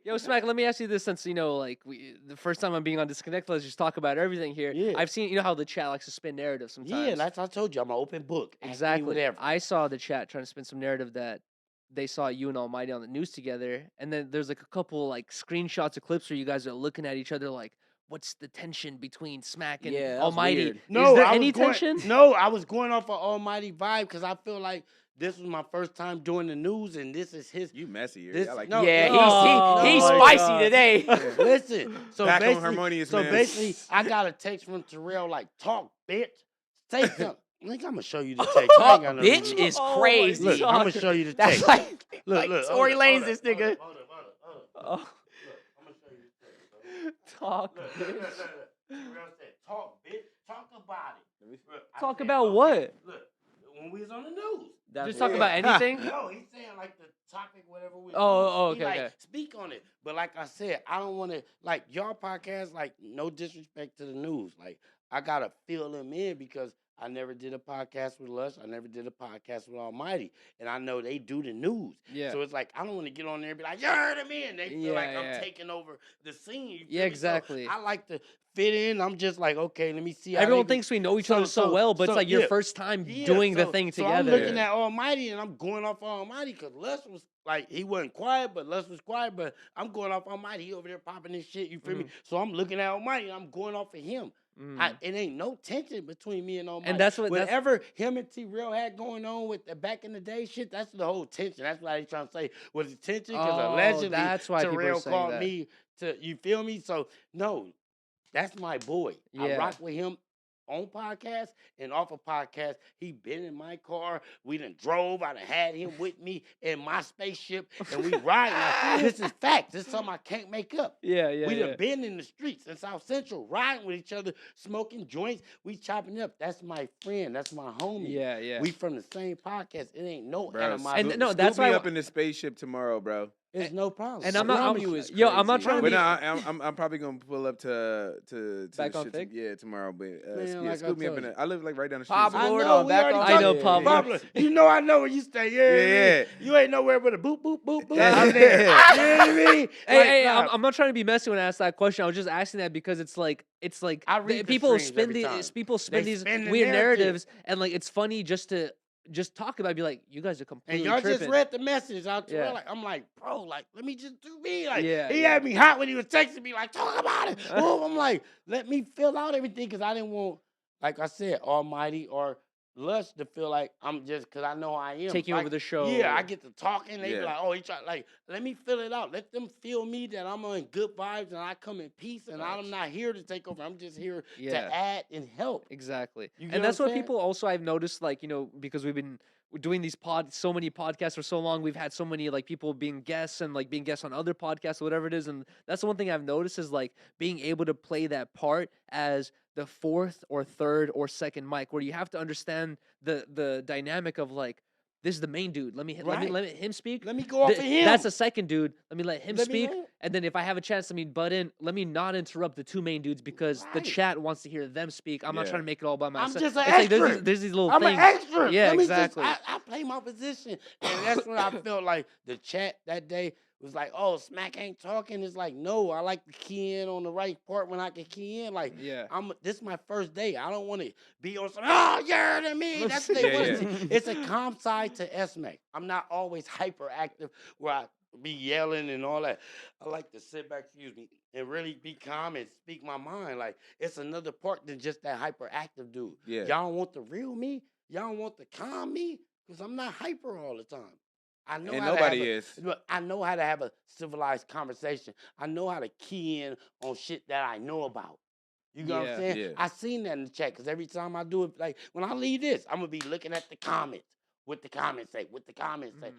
Yo, Smack, let me ask you this since, like, the first time I'm being on Disconnect, let's just talk about everything here. Yeah. I've seen, how the chat likes to spin narrative sometimes. Yeah, that's what I told you. I'm an open book. Ask me Exactly. whatever. I saw the chat trying to spin some narrative that they saw you and Almighty on the news together, and then there's like a couple like screenshots of clips where you guys are looking at each other like, what's the tension between Smack and Yeah, that was Almighty? weird. No, Is there I any was going, tension? No, I was going off of Almighty vibe because I feel like this was my first time doing the news, and this is his. You messy, Yuri. This, I like no, you. Yeah, Oh, he's my spicy God. today. Listen, so Back on basically, harmonious, man. I got a text from Terrell like, "Talk, bitch, say something." I think I'm gonna show you the text. I Talk, ain't got no bitch, reason. is Oh my crazy. Look, I'm gonna show you the That's text. like, Look, like hold Tory up, Lanez, hold this up, nigga. hold up. Oh, Look, I'm gonna show you the text. Bro. talk, Look. Terrell said, "Talk, bitch, talk about it." Look, I Talk said, about "Okay." what? Look, when we was on the news. Just talk about anything? No, he's saying like the topic, whatever we. Oh, He okay, like, okay. speak on it, but like I said, I don't want to like y'all podcast. Like, no disrespect to the news. Like, I gotta fill them in because I never did a podcast with Lush. I never did a podcast with Almighty, and I know they do the news. Yeah. So it's like I don't want to get on there and be like, "You heard him in." They feel like Yeah. I'm taking over the scene. You feel Yeah, me? So exactly. I like to fit in. I'm just like, okay, let me see. How Everyone they do- thinks we know each other so well, but it's like your first time doing the thing so together. I'm looking at Almighty and I'm going off Almighty because Les was like, he wasn't quiet, but Les was quiet. But I'm going off Almighty. He over there popping this shit. You feel me? So I'm looking at Almighty and I'm going off of him. It ain't no tension between me and Almighty. And that's what whatever him and T-Real had going on with the back in the day shit. That's the whole tension. That's what I was trying to say. Was it tension? Because allegedly that's why people are T-Real saying called that. me to. You feel me? So no, that's my boy. I Yeah. rock with him on podcast and off of podcast. He been in my car. We done drove. I done had him with me in my spaceship, and we ride. Like, this is fact. This is something I can't make up. Yeah. We done been in the streets in South Central, riding with each other, smoking joints. We chopping up. That's my friend. That's my homie. Yeah. We from the same podcast. It ain't no Bro, animosity. And no, scoop that's me why up in the spaceship tomorrow, bro. It's no problem. And I I'm not. promise you you. is I'm not crazy. trying to But be. no, I'm probably gonna pull up to Back the on shit Fig? yeah, tomorrow. But Man, yeah, like I scoop me up told in you. it. I live like right down the street. Pablo. I Lord know, on we back already on I know, talked. Pablo. Pablo, you know I know where you stay. Yeah. You ain't nowhere but a boop, boop, boop, boop. Yeah. I'm there. You know what I mean? Hey, Like, I'm not trying to be messy when I ask that question. I was just asking that because it's like I read the people streams spin every time. spin They these spin the weird narrative. narratives, and like it's funny just to talk about it, be like, you guys are And completely y'all tripping. just read the message out to Yeah. like, I'm like, bro, like, let me just do me. Like, Yeah, he yeah. had me hot when he was texting me, like, talk about it. Boom. I'm like, let me fill out everything because I didn't want, like I said, Almighty or Lush to feel like I'm just, because I know I am. Taking like, over the show. Yeah, I get to talking. They Yeah. be like, oh, he tried, like, let me fill it out. Let them feel me that I'm on good vibes and I come in peace and I'm not here to take over. I'm just here Yeah. to add and help. Exactly. You get And that's what I'm what saying? people also I've noticed, like, because we've been doing these so many podcasts for so long, we've had so many like people being guests and like being guests on other podcasts, whatever it is. And that's the one thing I've noticed is like being able to play that part as the fourth or third or second mic, where you have to understand the dynamic of like, this is the main dude. Let me let him speak. Let me go off of him. That's the second dude. Let me let him Let me speak. let him- And then if I have a chance, butt in. Let me not interrupt the two main dudes because the Right. chat wants to hear them speak. I'm not Yeah. trying to make it all by myself. I'm just an It's like extra. there's these little I'm things. an extra. Yeah, Let me exactly. I play my position. And that's when I felt like the chat that day was like, oh, Smac ain't talking. It's like, no, I like to key in on the right part when I can key in. Like, Yeah. this is my first day. I don't want to be on some, oh, you heard of me. That's what they Yeah, want to see. It's a calm side to Smac. I'm not always hyperactive where I be yelling and all that. I like to sit back, and really be calm and speak my mind. Like, it's another part than just that hyperactive dude. Yeah. Y'all don't want the real me? Y'all don't want the calm me? Because I'm not hyper all the time. I know And how nobody to have is. Look, I know how to have a civilized conversation. I know how to key in on shit that I know about. You know what I'm saying? Yeah. I seen that in the chat because every time I do it, like when I leave this, I'm gonna be looking at the comments. What the comments say, what the comments say.